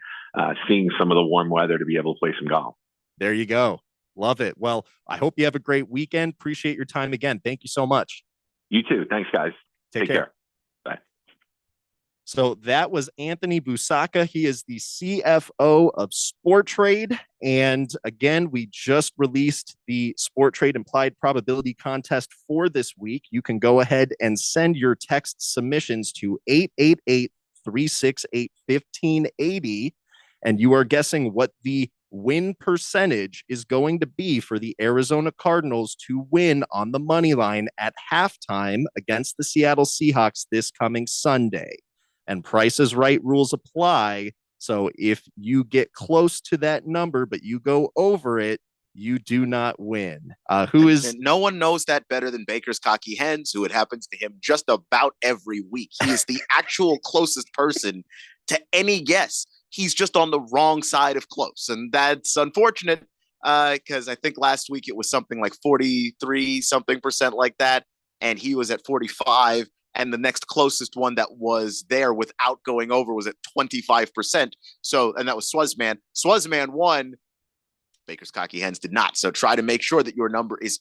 Speaker 16: seeing some of the warm weather to be able to play some golf.
Speaker 7: There you go. Love it. Well, I hope you have a great weekend. Appreciate your time again. Thank you so much.
Speaker 16: You too. Thanks, guys. Take care. Bye.
Speaker 7: So that was Anthony Busacca. He is the CFO of Sport Trade. And again, we just released the Sport Trade Implied Probability Contest for this week. You can go ahead and send your text submissions to 888-368-1580. And you are guessing what the win percentage is going to be for the Arizona Cardinals to win on the money line at halftime against the Seattle Seahawks this coming Sunday. And Price is Right rules apply. So if you get close to that number, but you go over it, you do not win. And
Speaker 8: no one knows that better than Baker's Cocky Hens, who it happens to him just about every week. He is the actual closest person to any guess. He's just on the wrong side of close. And that's unfortunate because I think last week it was something like 43% like that. And he was at 45. And the next closest one that was there without going over was at 25%. So, and that was Swazman. Swazman won. Baker's Cocky Hens did not. So try to make sure that your number is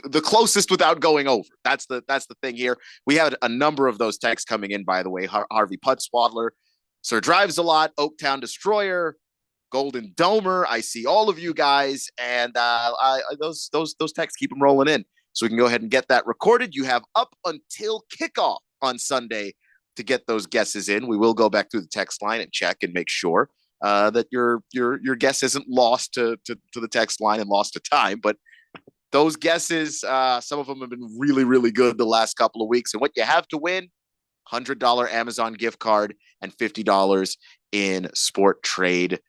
Speaker 8: the closest without going over. That's the thing here. We had a number of those texts coming in, by the way. Harvey Puttswaddler, Sir Drives a Lot, Oaktown Destroyer, Golden Domer. I see all of you guys, and those texts, keep them rolling in. So we can go ahead and get that recorded. You have up until kickoff on Sunday to get those guesses in. We will go back through the text line and check and make sure that your guess isn't lost to the text line and lost to time. But those guesses, some of them have been really, really good the last couple of weeks. And what you have to win, $100 Amazon gift card and $50 in Sport Trade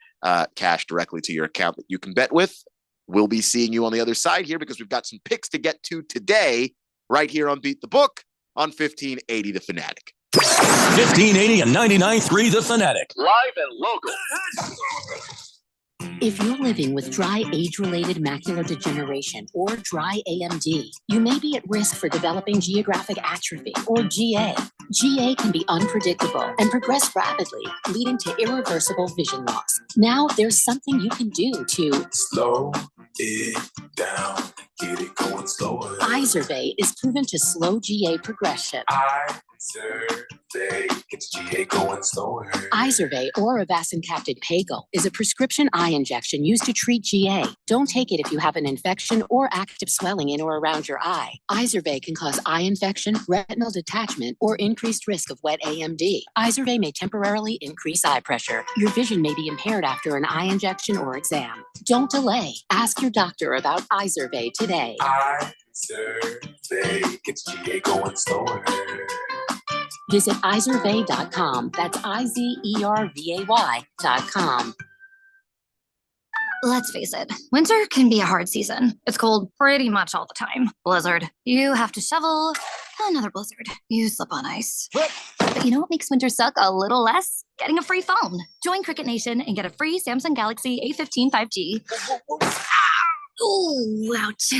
Speaker 8: cash directly to your account that you can bet with. We'll be seeing you on the other side here because we've got some picks to get to today right here on Beat the Book on 1580 The Fanatic.
Speaker 15: 1580 and 99.3 The Fanatic.
Speaker 5: Live and local.
Speaker 1: If you're living with dry age-related macular degeneration or dry AMD, you may be at risk for developing geographic atrophy or GA. GA can be unpredictable and progress rapidly, leading to irreversible vision loss. Now there's something you can do to
Speaker 2: slow it down, get it going slower.
Speaker 1: Izervay is proven to slow GA progression.
Speaker 2: Izervay gets GA going slower.
Speaker 1: Izervay or avacincaptad pegol is a prescription eye injection used to treat GA. Don't take it if you have an infection or active swelling in or around your eye. Izervay can cause eye infection, retinal detachment, or increased risk of wet AMD. Izervay may temporarily increase eye pressure. Your vision may be impaired after an eye injection or exam. Don't delay. Ask your doctor about Izervay today.
Speaker 2: Izervay gets GA going slower.
Speaker 1: Visit Izervay.com. That's IZERVAY.com.
Speaker 17: Let's face it, winter can be a hard season. It's cold pretty much all the time. Blizzard. You have to shovel. Another blizzard. You slip on ice. But you know what makes winter suck a little less? Getting a free phone. Join Cricket Nation and get a free Samsung Galaxy A15 5G. Ooh, ouch.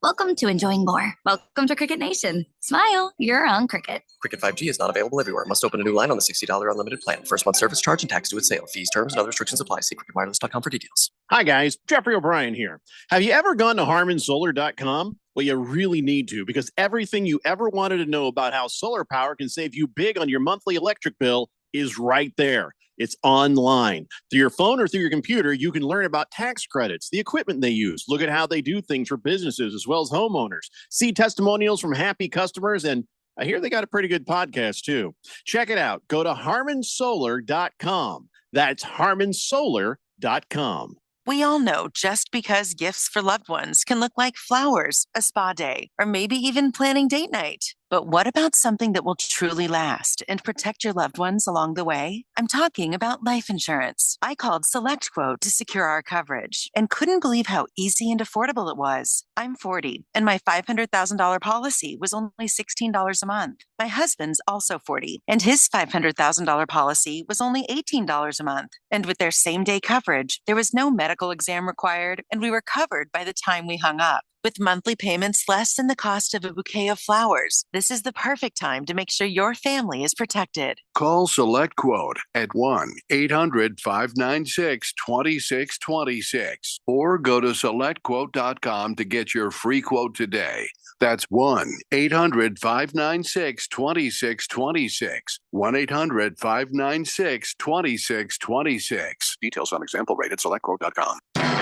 Speaker 17: Welcome to enjoying more. Welcome to Cricket Nation. Smile, you're on Cricket.
Speaker 18: Cricket 5G is not available everywhere. Must open a new line on the $60 unlimited plan. First month service charge and tax due at sale. Fees, terms, and other restrictions apply. See cricketwireless.com for details.
Speaker 4: Hi, guys. Jeffrey O'Brien here. Have you ever gone to HarmonSolar.com? Well, you really need to, because everything you ever wanted to know about how solar power can save you big on your monthly electric bill is right there. It's online. Through your phone or through your computer, you can learn about tax credits, the equipment they use, look at how they do things for businesses as well as homeowners, see testimonials from happy customers, and I hear they got a pretty good podcast too. Check it out. Go to HarmonSolar.com. That's HarmonSolar.com.
Speaker 19: We all know just because gifts for loved ones can look like flowers, a spa day, or maybe even planning date night. But what about something that will truly last and protect your loved ones along the way? I'm talking about life insurance. I called SelectQuote to secure our coverage and couldn't believe how easy and affordable it was. I'm 40, and my $500,000 policy was only $16 a month. My husband's also 40, and his $500,000 policy was only $18 a month. And with their same-day coverage, there was no medical exam required, and we were covered by the time we hung up. With monthly payments less than the cost of a bouquet of flowers, this is the perfect time to make sure your family is protected.
Speaker 20: Call SelectQuote at 1-800-596-2626 or go to SelectQuote.com to get your free quote today. That's 1-800-596-2626. 1-800-596-2626. Details on example rate at SelectQuote.com.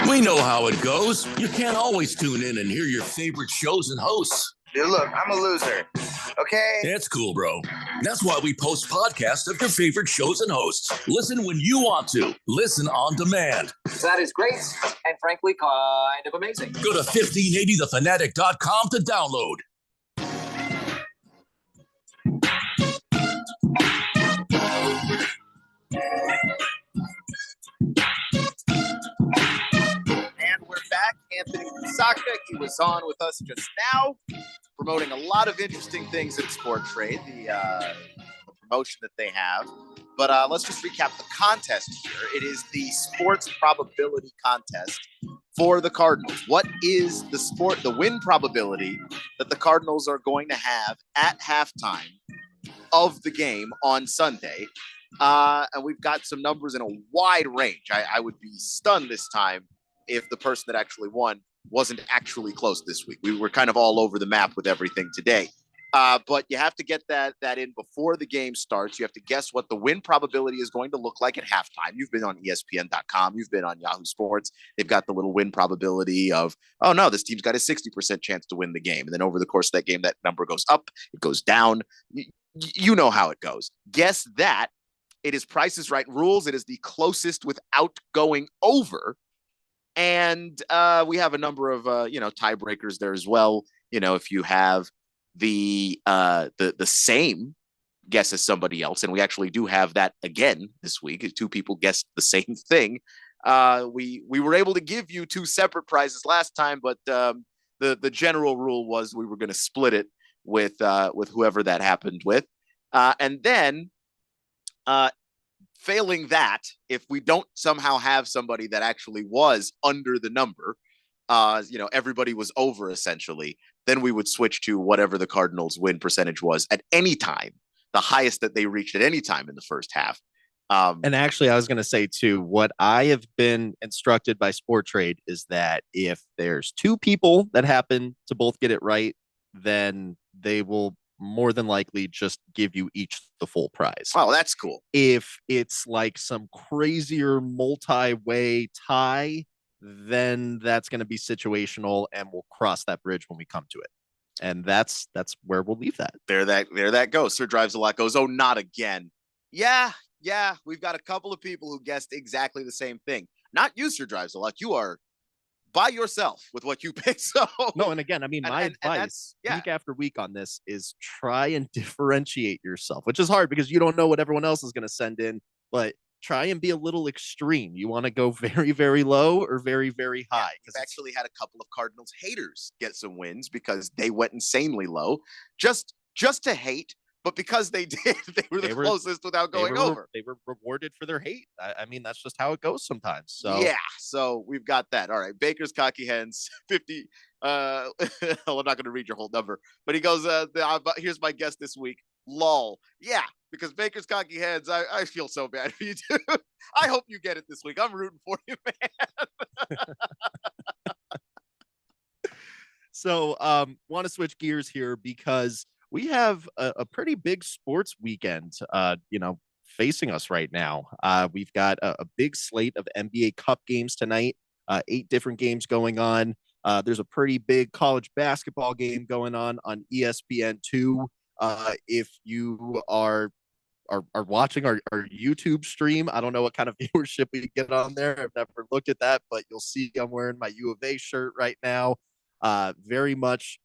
Speaker 15: We know how it goes. You can't always tune in and hear your favorite shows and hosts.
Speaker 21: Dude, look, I'm a loser. Okay?
Speaker 15: It's cool, bro. That's why we post podcasts of your favorite shows and hosts. Listen when you want to. Listen on demand.
Speaker 21: That is great and frankly kind of amazing.
Speaker 15: Go to 1580thefanatic.com to download.
Speaker 6: And we're back. Anthony Fusaka, he was on with us just now, promoting a lot of interesting things in Sport Trade, the promotion that they have. But let's just recap the contest here. It is the sports probability contest for the Cardinals. What is the win probability that the Cardinals are going to have at halftime of the game on Sunday? And we've got some numbers in a wide range. I would be stunned this time if the person that actually won wasn't actually close this week. We were kind of all over the map with everything today. But you have to get that in before the game starts. You have to guess what the win probability is going to look like at halftime. You've been on ESPN.com. You've been on Yahoo Sports. They've got the little win probability of, oh, no, this team's got a 60% chance to win the game. And then over the course of that game, that number goes up, it goes down. You know how it goes. Guess that. It is Price is Right rules. It is the closest without going over. And we have a number of tiebreakers there as well. You know, if you have the same guess as somebody else, and we actually do have that again this week. Two people guessed the same thing. We were able to give you two separate prizes last time, but the general rule was we were going to split it with whoever that happened with, and then. Failing that, if we don't somehow have somebody that actually was under the number, everybody was over essentially, then we would switch to whatever the Cardinals win percentage was at any time, the highest that they reached at any time in the first half.
Speaker 7: And actually, I was going to say too, what I have been instructed by Sport Trade is that if there's two people that happen to both get it right, then they will more than likely just give you each the full prize.
Speaker 6: Oh, that's cool.
Speaker 7: If it's like some crazier multi-way tie, then that's going to be situational, and we'll cross that bridge when we come to it. And that's where we'll leave that.
Speaker 6: There that goes. Sir Drives a Lot goes, oh, not again. Yeah. We've got a couple of people who guessed exactly the same thing. Not you, Sir Drives a Lot. You are by yourself with what you pick. So
Speaker 7: no, and again, I mean, my advice week after week on this is try and differentiate yourself, which is hard because you don't know what everyone else is going to send in, but try and be a little extreme. You want to go very, very low or very, very high.
Speaker 6: We've actually had a couple of Cardinals haters get some wins because they went insanely low just to hate. But because they did, they were the closest without going over.
Speaker 7: They were rewarded for their hate. I mean, that's just how it goes sometimes. So
Speaker 6: yeah, so we've got that. All right, Baker's Cocky Hens 50. Well, I'm not going to read your whole number, but he goes, here's my guess this week.
Speaker 8: Lol. Yeah, because Baker's cocky heads, I feel so bad for you, dude. I hope you get it this week. I'm rooting for you, man.
Speaker 7: So, want to switch gears here because we have a pretty big sports weekend, facing us right now. We've got a big slate of NBA Cup games tonight, 8 different games going on. There's a pretty big college basketball game going on ESPN2. If you are watching our YouTube stream, I don't know what kind of viewership we get on there. I've never looked at that, but you'll see I'm wearing my U of A shirt right now. Very much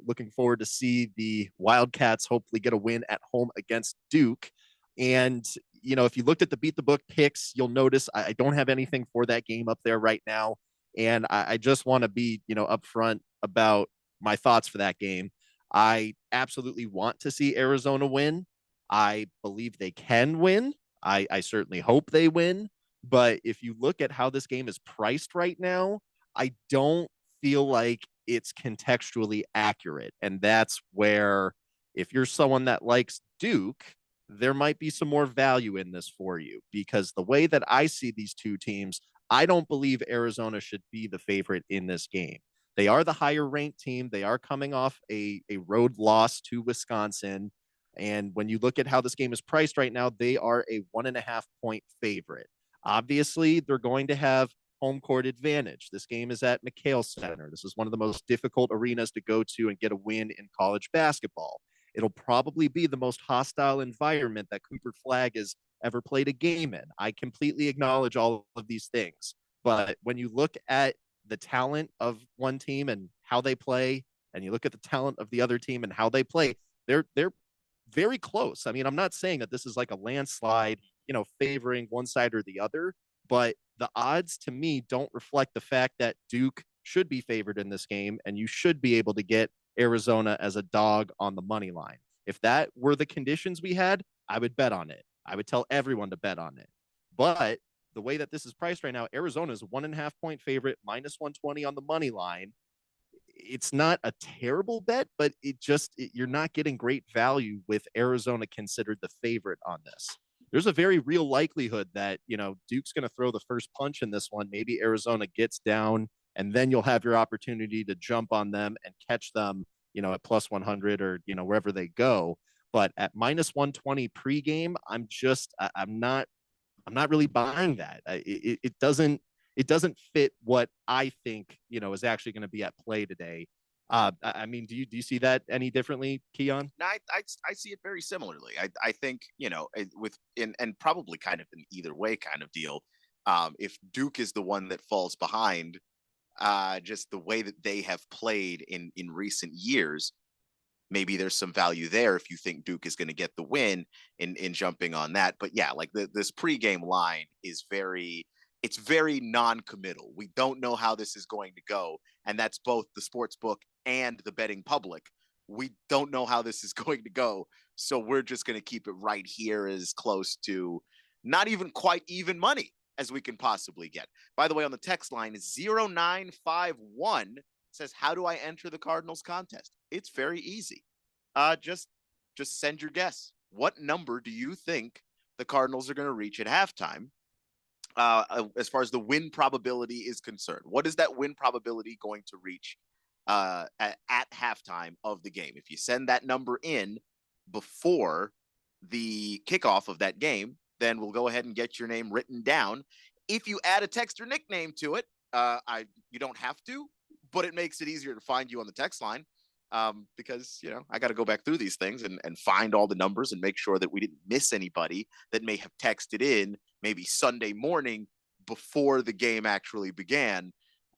Speaker 7: looking forward to see the Wildcats hopefully get a win at home against Duke. And, if you looked at the Beat the Book picks, you'll notice I don't have anything for that game up there right now. And I just want to be, upfront about my thoughts for that game. I absolutely want to see Arizona win. I believe they can win. I certainly hope they win. But if you look at how this game is priced right now, I don't feel like it's contextually accurate. And that's where, if you're someone that likes Duke, there might be some more value in this for you, because the way that I see these two teams, I don't believe Arizona should be the favorite in this game. They are the higher ranked team. They are coming off a road loss to Wisconsin. And when you look at how this game is priced right now, they are a 1.5 point favorite. Obviously, they're going to have home court advantage. This game is at McHale Center. This is one of the most difficult arenas to go to and get a win in college basketball. It'll probably be the most hostile environment that Cooper Flagg has ever played a game in. I completely acknowledge all of these things. But when you look at the talent of one team and how they play, and you look at the talent of the other team and how they play, they're very close. I mean, I'm not saying that this is like a landslide, favoring one side or the other, but the odds to me don't reflect the fact that Duke should be favored in this game, and you should be able to get Arizona as a dog on the money line. If that were the conditions we had, I would bet on it. I would tell everyone to bet on it. But the way that this is priced right now, Arizona is a 1.5 point favorite, minus 120 on the money line. It's not a terrible bet, but you're not getting great value with Arizona considered the favorite on this. There's a very real likelihood that, Duke's going to throw the first punch in this one. Maybe Arizona gets down, and then you'll have your opportunity to jump on them and catch them, at plus 100 or, wherever they go. But at minus 120 pregame, I'm not really buying that. It doesn't fit what I think, is actually going to be at play today. I mean, do you see that any differently, Keon?
Speaker 8: No, I see it very similarly. I think, and probably kind of an either way kind of deal. If Duke is the one that falls behind, just the way that they have played in recent years, maybe there's some value there if you think Duke is going to get the win in jumping on that. But yeah, like this pregame line is very non-committal. We don't know how this is going to go. And that's both the sports book and the betting public. We don't know how this is going to go. So we're just going to keep it right here as close to not even quite even money as we can possibly get. By the way, on the text line, 0951 says, how do I enter the Cardinals contest? It's very easy. Just send your guess. What number do you think the Cardinals are going to reach at halftime? As far as the win probability is concerned, what is that win probability going to reach at halftime of the game? If you send that number in before the kickoff of that game, then we'll go ahead and get your name written down. If you add a text or nickname to it, you don't have to, but it makes it easier to find you on the text line. Because, I got to go back through these things and find all the numbers and make sure that we didn't miss anybody that may have texted in maybe Sunday morning before the game actually began.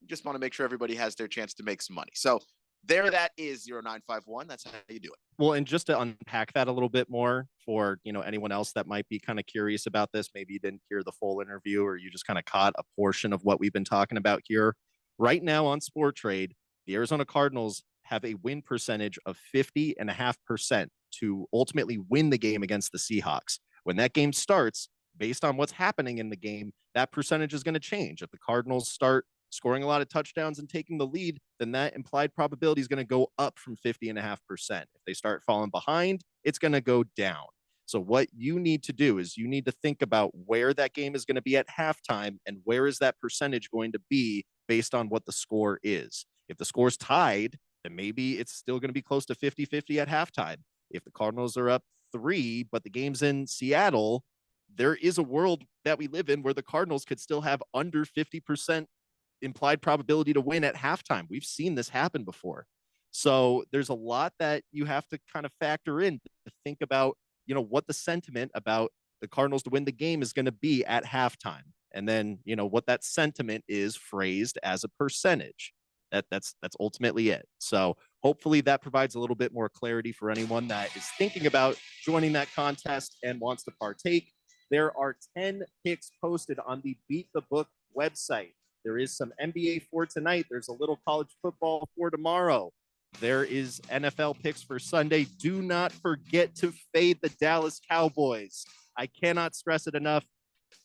Speaker 8: Just want to make sure everybody has their chance to make some money. So there that is 0951. That's how you do it.
Speaker 7: Well, and just to unpack that a little bit more for, anyone else that might be kind of curious about this, maybe you didn't hear the full interview or you just kind of caught a portion of what we've been talking about here. Right now on SportTrade, the Arizona Cardinals have a win percentage of 50.5% to ultimately win the game against the Seahawks. When that game starts, based on what's happening in the game, that percentage is going to change. If the Cardinals start scoring a lot of touchdowns and taking the lead, then that implied probability is going to go up from 50.5%. If they start falling behind, it's going to go down. So what you need to do is you need to think about where that game is going to be at halftime and where is that percentage going to be based on what the score is. If the score's tied, then maybe it's still going to be close to 50-50 at halftime. If the Cardinals are up 3, but the game's in Seattle, there is a world that we live in where the Cardinals could still have under 50% implied probability to win at halftime. We've seen this happen before. So there's a lot that you have to kind of factor in to think about, you know, what the sentiment about the Cardinals to win the game is going to be at halftime. And then, you know, what that sentiment is phrased as a percentage. That's ultimately it. So hopefully that provides a little bit more clarity for anyone that is thinking about joining that contest and wants to partake. There are 10 picks posted on the Beat the Book website. There is some NBA for tonight. There's a little college football for tomorrow. There is NFL picks for Sunday. Do not forget to fade the Dallas Cowboys. I cannot stress it enough.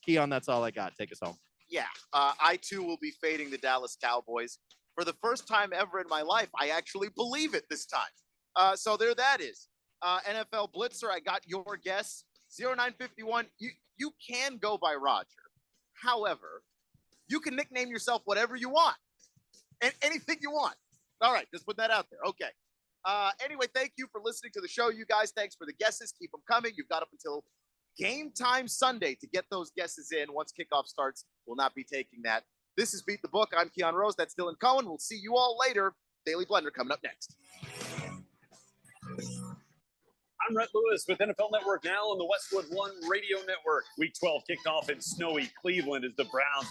Speaker 7: Keon, that's all I got. Take us home.
Speaker 6: Yeah, I too will be fading the Dallas Cowboys. For the first time ever in my life, I actually believe it this time. So there that is. NFL Blitzer, I got your guess. 0951, you can go by Roger. However, you can nickname yourself whatever you want. And anything you want. All right, just put that out there. Okay. Anyway, thank you for listening to the show, you guys. Thanks for the guesses. Keep them coming. You've got up until game time Sunday to get those guesses in. Once kickoff starts, we'll not be taking that. This is Beat the Book. I'm Keon Rose. That's Dylan Cohen. We'll see you all later. Daily Blender coming up next.
Speaker 3: I'm Rhett Lewis with NFL Network now on the Westwood One Radio Network. Week 12 kicked off in snowy Cleveland as the Browns